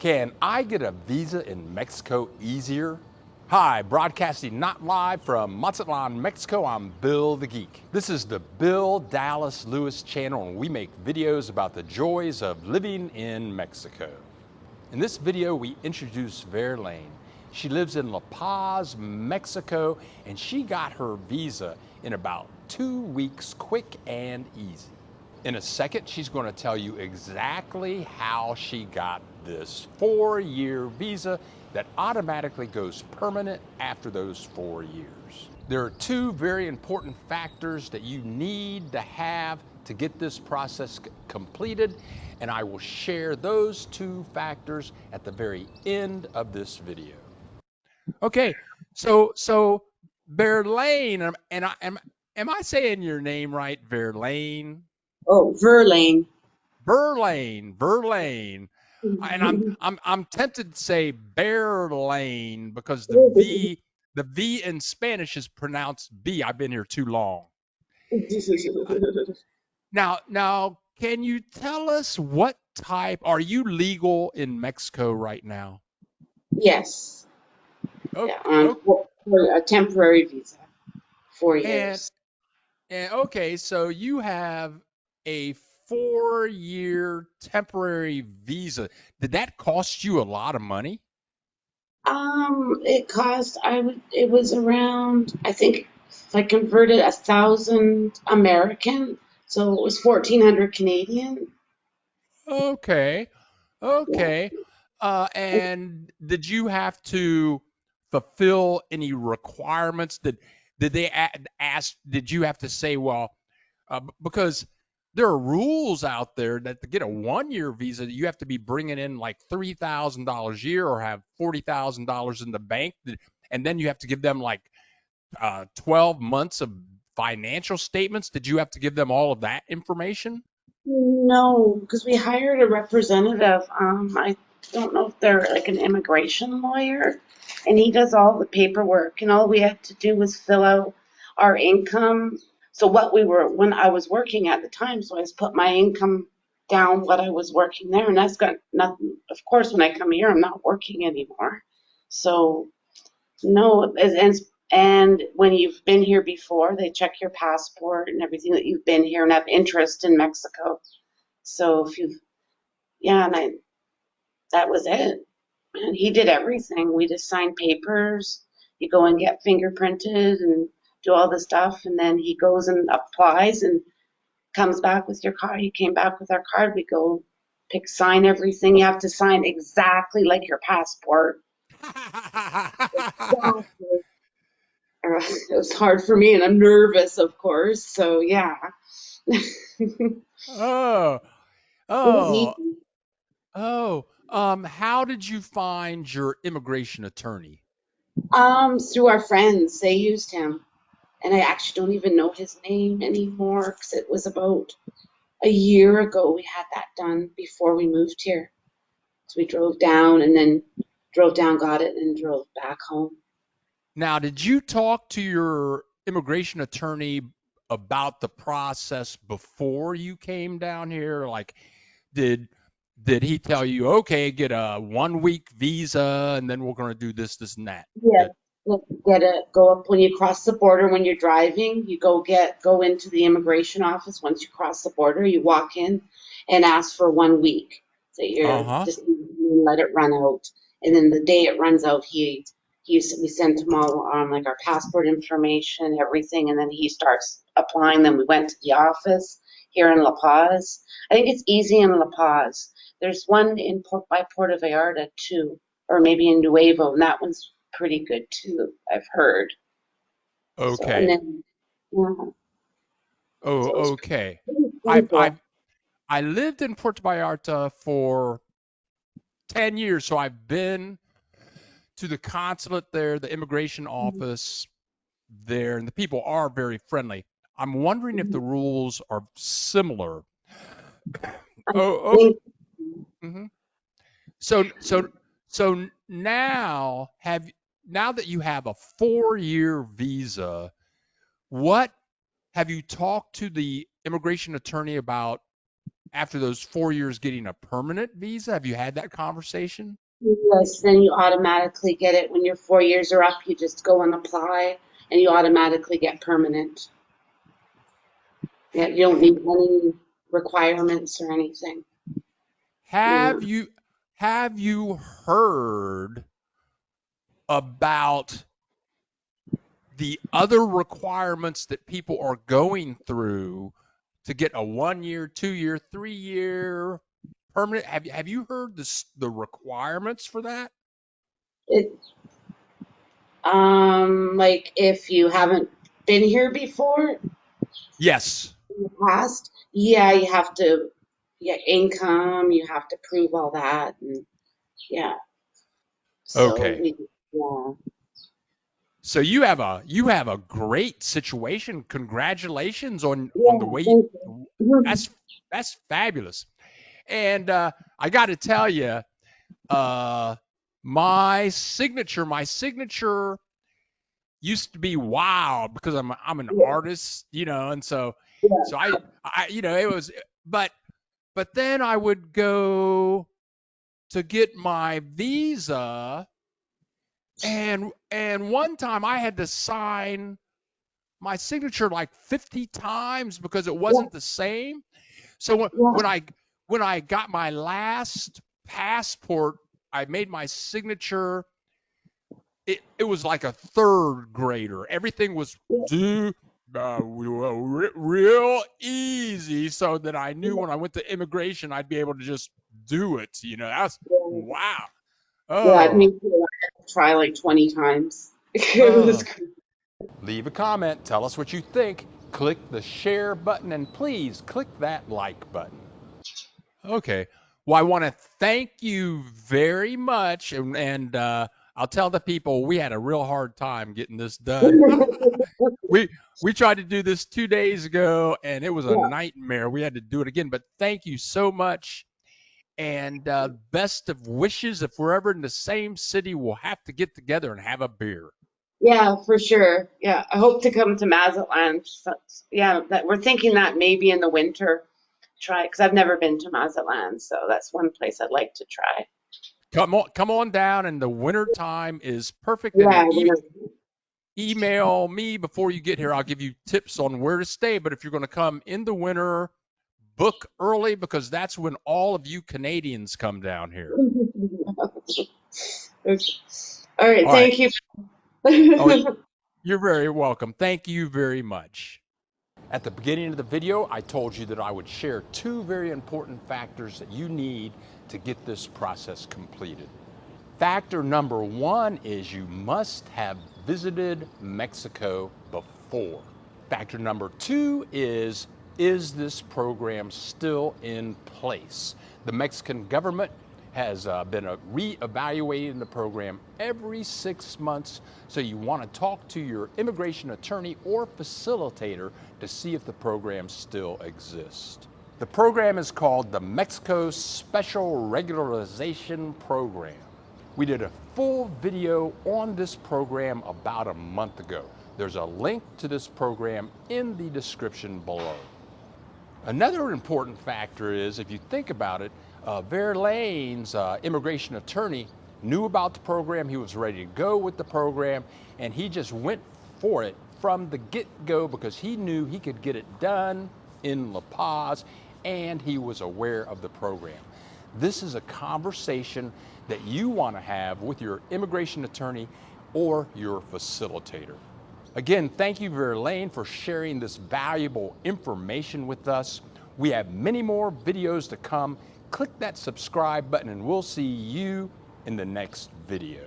Can I get a visa in Mexico easier? Hi, broadcasting not live from Mazatlan, Mexico, I'm Bill the Geek. This is the Bill Dallas Lewis channel, and we make videos about the joys of living in Mexico. In this video, we introduce Verlaine. She lives in La Paz, Mexico, and she got her visa in about 2 weeks, quick and easy. In a second, she's going to tell you exactly how she got this 4-year visa that automatically goes permanent after those 4 years. There are 2 very important factors that you need to have to get this process completed, and I will share those 2 factors at the very end of this video. Okay, so Verlaine, and am I saying your name right, Verlaine? Oh, Verlaine. Verlaine. And I'm tempted to say Bearlane because the V in Spanish is pronounced B. I've been here too long. Now, can you tell us what type? Are you legal in Mexico right now? Yes. Oh, Yeah, for a temporary visa, 4 years. And okay, so you have a 4-year temporary visa. Did that cost you a lot of money? It cost it was around, I think if I converted 1,000 American, so it was 1,400 Canadian. Okay. Yeah. Okay. And did you have to fulfill any requirements? Did they ask? Did you have to say, well, because there are rules out there that to get a 1-year visa, you have to be bringing in like $3,000 a year or have $40,000 in the bank, and then you have to give them like 12 months of financial statements. Did you have to give them all of that information? No, because we hired a representative. I don't know if they're like an immigration lawyer, and he does all the paperwork, and all we had to do was fill out our income. So when I was working at the time, so I just put my income down what I was working there, and that's got nothing. Of course, when I come here, I'm not working anymore. So no, and when you've been here before, they check your passport and everything that you've been here and have interest in Mexico. So that was it. And he did everything. We just signed papers. You go and get fingerprinted and do all the stuff, and then he goes and applies and comes back with your card. He came back with our card. We go sign everything. You have to sign exactly like your passport. Exactly. It was hard for me, and I'm nervous, of course. So yeah. Oh, It was oh, easy. oh. How did you find your immigration attorney? Through our friends, they used him, and I actually don't even know his name anymore because it was about a year ago we had that done before we moved here. So we drove down and then got it, and drove back home. Now, did you talk to your immigration attorney about the process before you came down here? Like, did did he tell you, okay, get a 1-week visa, and then we're going to do this, this, and that? Yeah, go up when you cross the border. When you're driving, you go into the immigration office. Once you cross the border, you walk in and ask for 1 week. So you're Uh-huh. just let it run out, and then the day it runs out, we sent him all like our passport information, everything, and then he starts applying. Then we went to the office here in La Paz. I think it's easy in La Paz. There's one by Puerto Vallarta too, or maybe in Nuevo, and that one's pretty good too, I've heard. So, and Okay. then, yeah, Oh, so it was okay. pretty I I simple. I lived in Puerto Vallarta for 10 years, so I've been to the consulate there, the immigration office there, and the people are very friendly. I'm wondering if the Mhm. rules are similar. I Oh, think mhm. So now that you have a 4-year visa, what have you talked to the immigration attorney about after those 4 years getting a permanent visa? Have you had that conversation? Yes, then you automatically get it when your 4 years are up. You just go and apply, and you automatically get permanent. Yeah, you don't need any requirements or anything. Yeah. Have you heard about the other requirements that people are going through to get a 1 year, 2 year, 3 year permanent? Have you heard the requirements for that? It, like if you haven't been here before Yes. in the past, yeah, you have to, yeah, income, you have to prove all that, and yeah. So Okay. we, yeah, So you have a great situation. Congratulations on the yeah, way thank you. you. That's fabulous. And I got to tell you, uh, my signature used to be wild because I'm an Yeah, artist, and so yeah, so I it was, but then I would go to get my visa, and one time I had to sign my signature like 50 times because it yeah, wasn't the same. So when, yeah, when I when I got my last passport, I made my signature. It was like a third grader. Everything was due real easy, so that I knew when I went to immigration, I'd be able to just do it. That's yeah. wow. Yeah, me Oh, too. I had to try like 20 times. It was oh. crazy. Leave a comment. Tell us what you think. Click the share button and please click that like button. Okay. Well, I want to thank you very much, and I'll tell the people we had a real hard time getting this done. we we tried to do this 2 days ago, and it was a Yeah, nightmare. We had to do it again, but thank you so much, and best of wishes. If we're ever in the same city, we'll have to get together and have a beer. yeah, for sure. Yeah, I hope to come to Mazatlan. So, yeah, that we're thinking that maybe in the winter try because I've never been to Mazatlan, so that's one place I'd like to try. Come on down, and the winter time is perfect. And Yeah, email me before you get here. I'll give you tips on where to stay. But if you're going to come in the winter, book early because that's when all of you Canadians come down here. okay. All right, All right. thank you. Oh, you're very welcome. Thank you very much. At the beginning of the video, I told you that I would share two very important factors that you need to get this process completed. Factor number one is you must have visited Mexico before. Factor number two is this program still in place? The Mexican government has been reevaluating the program every 6 months, so you want to talk to your immigration attorney or facilitator to see if the program still exists. The program is called the Mexico Special Regularization Program. We did a full video on this program about a month ago. There's a link to this program in the description below. Another important factor is, if you think about it, Verlaine's immigration attorney knew about the program, he was ready to go with the program, and he just went for it from the get-go because he knew he could get it done in La Paz, and he was aware of the program. This is a conversation that you want to have with your immigration attorney or your facilitator. Again, thank you, Verlaine, for sharing this valuable information with us. We have many more videos to come. Click that subscribe button and we'll see you in the next video.